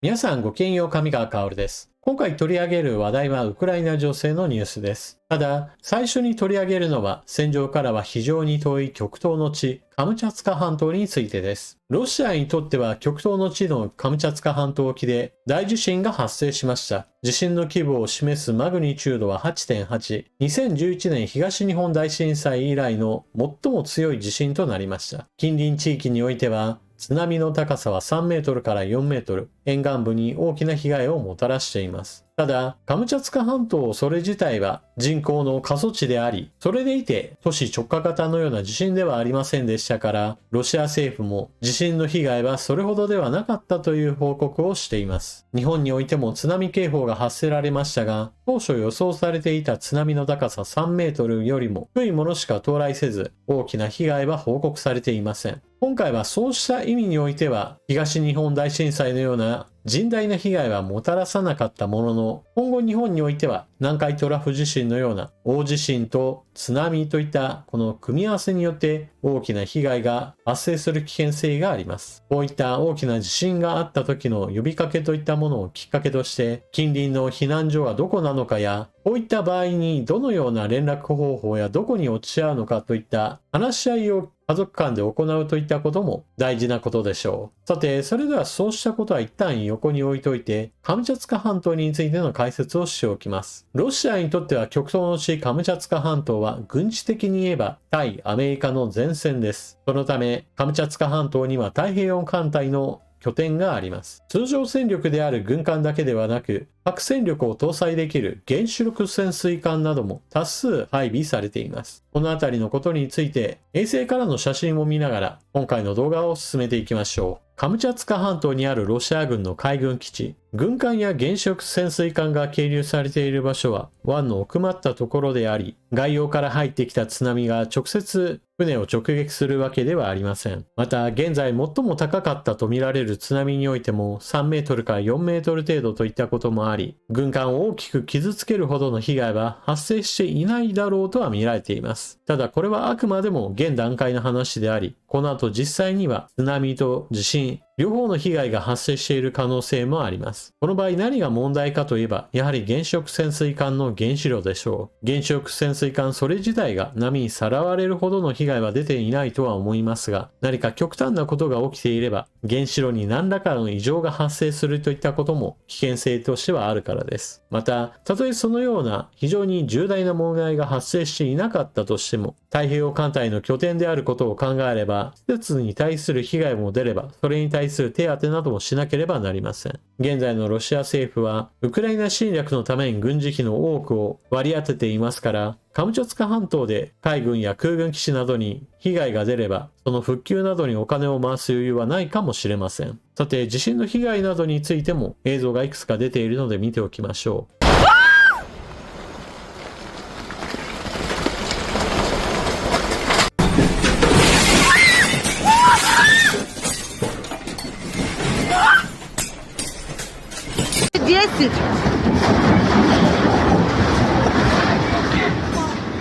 皆さんごきげんよう、上川薫です。今回取り上げる話題はウクライナ情勢のニュースです。ただ、最初に取り上げるのは戦場からは非常に遠い極東の地、カムチャツカ半島についてです。ロシアにとっては極東の地のカムチャツカ半島沖で大地震が発生しました。地震の規模を示すマグニチュードは 8.8。2011年東日本大震災以来の最も強い地震となりました。近隣地域においては、津波の高さは3メートルから4メートル、沿岸部に大きな被害をもたらしています。ただ、カムチャツカ半島それ自体は人口の過疎地であり、それでいて都市直下型のような地震ではありませんでしたから、ロシア政府も地震の被害はそれほどではなかったという報告をしています。日本においても津波警報が発せられましたが、当初予想されていた津波の高さ3メートルよりも低いものしか到来せず、大きな被害は報告されていません。今回はそうした意味においては、東日本大震災のような甚大な被害はもたらさなかったものの、今後日本においては南海トラフ地震のような大地震と津波といったこの組み合わせによって大きな被害が発生する危険性があります。こういった大きな地震があった時の呼びかけといったものをきっかけとして、近隣の避難所はどこなのかや、こういった場合にどのような連絡方法やどこに落ち合うのかといった話し合いを家族間で行うといったことも大事なことでしょう。さて、それではそうしたことは一旦横に置いといて、カムチャツカ半島についての解説をしておきます。ロシアにとっては極東の地カムチャツカ半島は軍事的に言えば対アメリカの前線です。そのため、カムチャツカ半島には太平洋艦隊の拠点があります。通常戦力である軍艦だけではなく、核戦力を搭載できる原子力潜水艦なども多数配備されています。このあたりのことについて衛星からの写真を見ながら今回の動画を進めていきましょう。カムチャツカ半島にあるロシア軍の海軍基地、軍艦や原子力潜水艦が係留されている場所は湾の奥まったところであり、外洋から入ってきた津波が直接船を直撃するわけではありません。また現在最も高かったとみられる津波においても3メートルから4メートル程度といったこともあり、軍艦を大きく傷つけるほどの被害は発生していないだろうとは見られています。ただこれはあくまでも現段階の話であり、この後実際には津波と地震、両方の被害が発生している可能性もあります。この場合何が問題かといえば、やはり原子力潜水艦の原子炉でしょう。原子力潜水艦それ自体が波にさらわれるほどの被害は出ていないとは思いますが、何か極端なことが起きていれば、原子炉に何らかの異常が発生するといったことも危険性としてはあるからです。また、たとえそのような非常に重大な問題が発生していなかったとしても、太平洋艦隊の拠点であることを考えれば、施設に対する被害も出れば、それに対する手当てなどもしなければなりません。現在のロシア政府は、ウクライナ侵略のために軍事費の多くを割り当てていますから、カムチャツカ半島で海軍や空軍基地などに被害が出れば、その復旧などにお金を回す余裕はないかもしれません。さて、地震の被害などについても映像がいくつか出ているので見ておきましょう。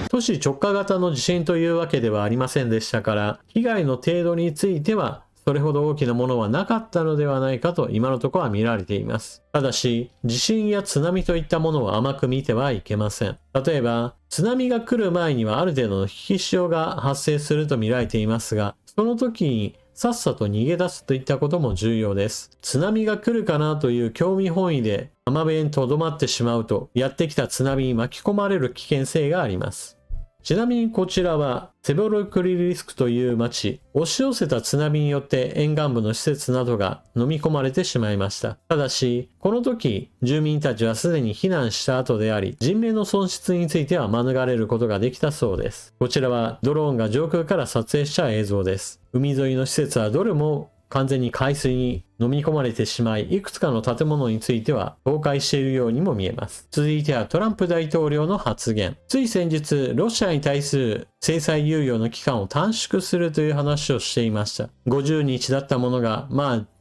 都市直下型の地震というわけではありませんでしたから、被害の程度についてはそれほど大きなものはなかったのではないかと今のところは見られています。ただし、地震や津波といったものを甘く見てはいけません。例えば、津波が来る前にはある程度の引き潮が発生すると見られていますが、その時にさっさと逃げ出すといったことも重要です。津波が来るかなという興味本位で浜辺にとどまってしまうと、やってきた津波に巻き込まれる危険性があります。ちなみにこちらはセボロクリリスクという町、押し寄せた津波によって沿岸部の施設などが飲み込まれてしまいました。ただし、この時住民たちはすでに避難した後であり、人命の損失については免れることができたそうです。こちらはドローンが上空から撮影した映像です。海沿いの施設はどれも完全に海水に飲み込まれてしまい、いくつかの建物については倒壊しているようにも見えます。続いてはトランプ大統領の発言。つい先日、ロシアに対する制裁猶予の期間を短縮するという話をしていました。50日だったものが、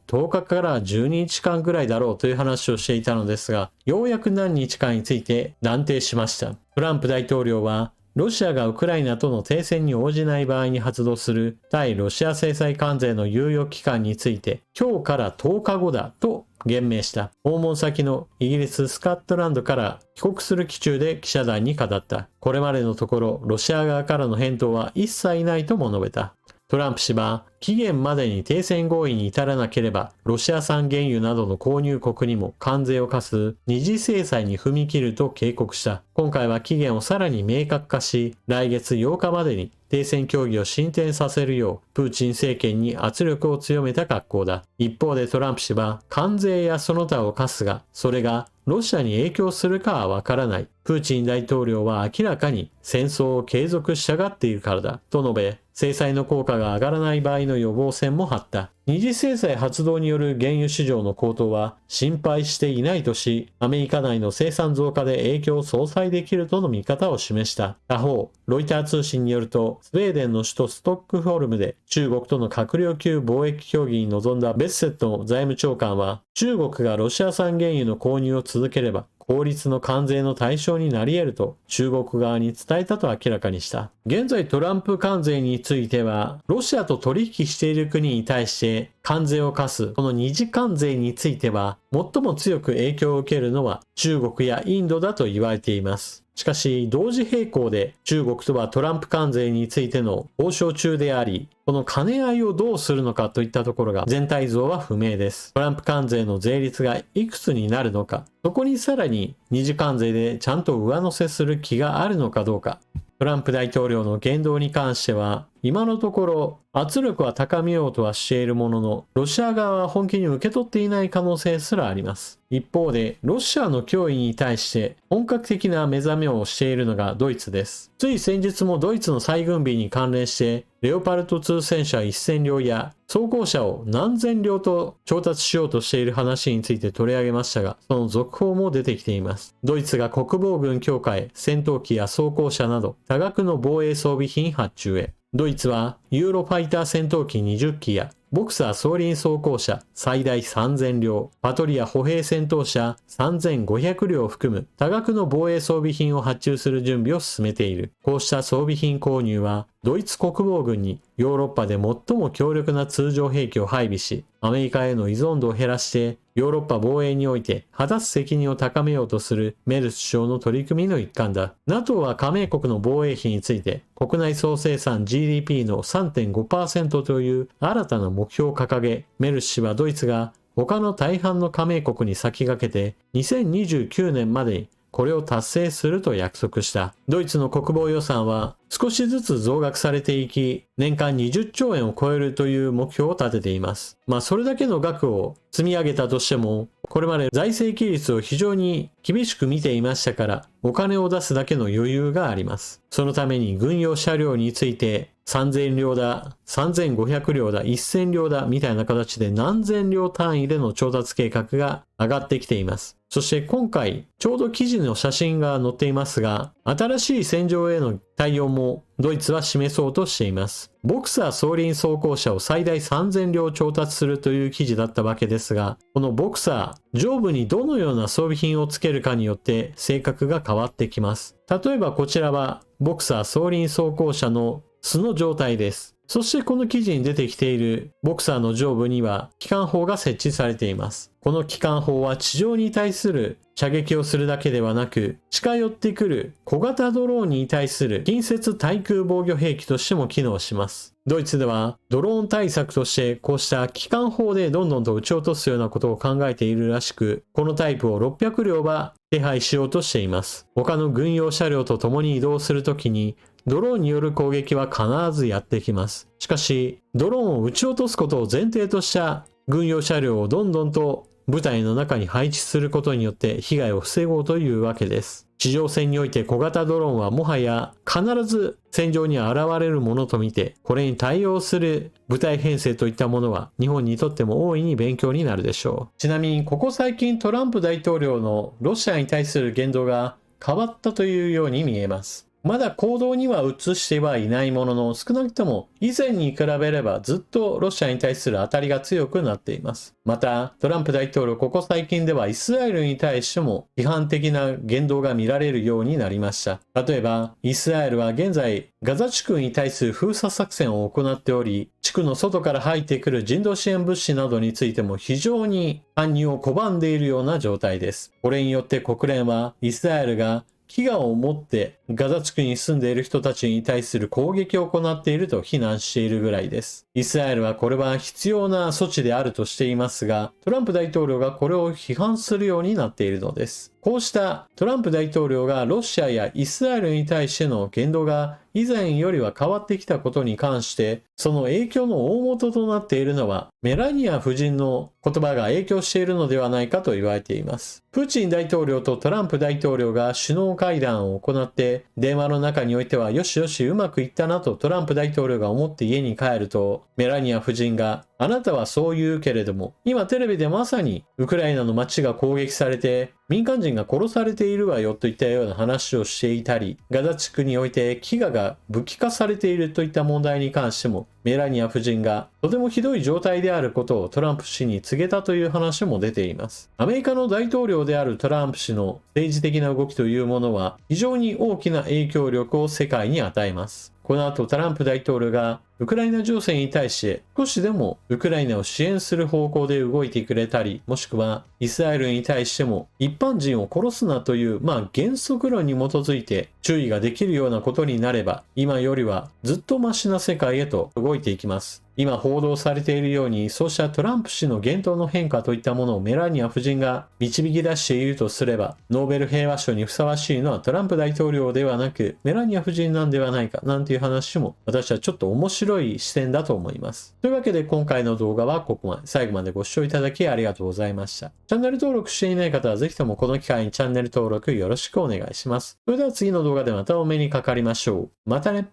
10日から12日間ぐらいだろうという話をしていたのですが、ようやく何日間について断定しました。トランプ大統領は、ロシアがウクライナとの停戦に応じない場合に発動する対ロシア制裁関税の猶予期間について、今日から10日後だと言明した。訪問先のイギリス・スコットランドから帰国する期中で記者団に語った。これまでのところ、ロシア側からの返答は一切ないとも述べた。トランプ氏は期限までに停戦合意に至らなければロシア産原油などの購入国にも関税を課す二次制裁に踏み切ると警告した。今回は期限をさらに明確化し、来月8日までに停戦協議を進展させるようプーチン政権に圧力を強めた格好だ。一方でトランプ氏は関税やその他を課すが、それがロシアに影響するかはわからない。プーチン大統領は明らかに戦争を継続したがっているからだと述べ、制裁の効果が上がらない場合の予防線も張った。二次制裁発動による原油市場の高騰は心配していないとし、アメリカ内の生産増加で影響を相殺できるとの見方を示した。他方、ロイター通信によると、スウェーデンの首都ストックホルムで中国との閣僚級貿易協議に臨んだベッセット財務長官は、中国がロシア産原油の購入を続ければ、法律の関税の対象になり得ると中国側に伝えたと明らかにした。現在トランプ関税については、ロシアと取引している国に対して関税を課すこの二次関税については、最も強く影響を受けるのは中国やインドだと言われています。しかし、同時並行で中国とはトランプ関税についての交渉中であり、この兼ね合いをどうするのかといったところが全体像は不明です。トランプ関税の税率がいくつになるのか、そこにさらに二次関税でちゃんと上乗せする気があるのかどうか。トランプ大統領の言動に関しては、今のところ圧力は高めようとはしているものの、ロシア側は本気に受け取っていない可能性すらあります。一方で、ロシアの脅威に対して本格的な目覚めをしているのがドイツです。つい先日もドイツの再軍備に関連して、レオパルト2戦車1000両や装甲車を何千両と調達しようとしている話について取り上げましたが、その続報も出てきています。ドイツが国防軍強化へ戦闘機や装甲車など多額の防衛装備品発注へ。ドイツはユーロファイター戦闘機20機やボクサー装輪装甲車最大3000両、パトリア歩兵戦闘車3500両を含む多額の防衛装備品を発注する準備を進めている。こうした装備品購入はドイツ国防軍にヨーロッパで最も強力な通常兵器を配備し、アメリカへの依存度を減らしてヨーロッパ防衛において果たす責任を高めようとするメルス首相の取り組みの一環だ。NATO は加盟国の防衛費について国内総生産 GDP の 3.5% という新たな目標を掲げ、メルス氏はドイツが他の大半の加盟国に先駆けて2029年までにこれを達成すると約束した。ドイツの国防予算は少しずつ増額されていき、年間20兆円を超えるという目標を立てています。それだけの額を積み上げたとしても、これまで財政規律を非常に厳しく見ていましたから、お金を出すだけの余裕があります。そのために軍用車両について、3000両だ、3500両だ、1000両だ、みたいな形で何千両単位での調達計画が上がってきています。そして今回、ちょうど記事の写真が載っていますが、新しい戦場への対応もドイツは示そうとしています。ボクサー装輪装甲車を最大3000両調達するという記事だったわけですが、このボクサー、上部にどのような装備品をつけるかによって性格が変わってきます。例えばこちらはボクサー装輪装甲車の素の状態です。そしてこの記事に出てきているボクサーの上部には機関砲が設置されています。この機関砲は地上に対する射撃をするだけではなく、近寄ってくる小型ドローンに対する近接対空防御兵器としても機能します。ドイツではドローン対策としてこうした機関砲でどんどんと撃ち落とすようなことを考えているらしく、このタイプを600両は手配しようとしています。他の軍用車両と共に移動するときにドローンによる攻撃は必ずやってきます。しかし、ドローンを撃ち落とすことを前提とした軍用車両をどんどんと部隊の中に配置することによって被害を防ごうというわけです。地上戦において小型ドローンはもはや必ず戦場に現れるものとみて、これに対応する部隊編成といったものは日本にとっても大いに勉強になるでしょう。ちなみにここ最近トランプ大統領のロシアに対する言動が変わったというように見えます。まだ行動には移してはいないものの、少なくとも以前に比べればずっとロシアに対する当たりが強くなっています。また、トランプ大統領ここ最近ではイスラエルに対しても批判的な言動が見られるようになりました。例えば、イスラエルは現在ガザ地区に対する封鎖作戦を行っており、地区の外から入ってくる人道支援物資などについても非常に搬入を拒んでいるような状態です。これによって国連はイスラエルが飢餓をもってガザ地区に住んでいる人たちに対する攻撃を行っていると非難しているぐらいです。イスラエルはこれは必要な措置であるとしていますが、トランプ大統領がこれを批判するようになっているのです。こうしたトランプ大統領がロシアやイスラエルに対しての言動が以前よりは変わってきたことに関して、その影響の大元となっているのはメラニア夫人の言葉が影響しているのではないかと言われています。プーチン大統領とトランプ大統領が首脳会談を行って、電話の中においてはよしよしうまくいったなとトランプ大統領が思って家に帰ると、メラニア夫人があなたはそう言うけれども、今テレビでまさにウクライナの街が攻撃されて民間人が殺されているわよといったような話をしていたり、ガザ地区において飢餓が武器化されているといった問題に関しても、メラニア夫人がとてもひどい状態であることをトランプ氏に告げたという話も出ています。アメリカの大統領であるトランプ氏の政治的な動きというものは非常に大きな影響力を世界に与えます。この後トランプ大統領がウクライナ情勢に対して少しでもウクライナを支援する方向で動いてくれたり、もしくはイスラエルに対しても一般人を殺すなという原則論に基づいて注意ができるようなことになれば、今よりはずっとマシな世界へと動いていきます。今報道されているように、そうしたトランプ氏の言動の変化といったものをメラニア夫人が導き出しているとすれば、ノーベル平和賞にふさわしいのはトランプ大統領ではなくメラニア夫人なんではないかなんていう話も、私はちょっと面白い視点だと思います。というわけで今回の動画はここまで。最後までご視聴いただきありがとうございました。チャンネル登録していない方はぜひともこの機会にチャンネル登録よろしくお願いします。それでは次の動画でまたお目にかかりましょう。またね。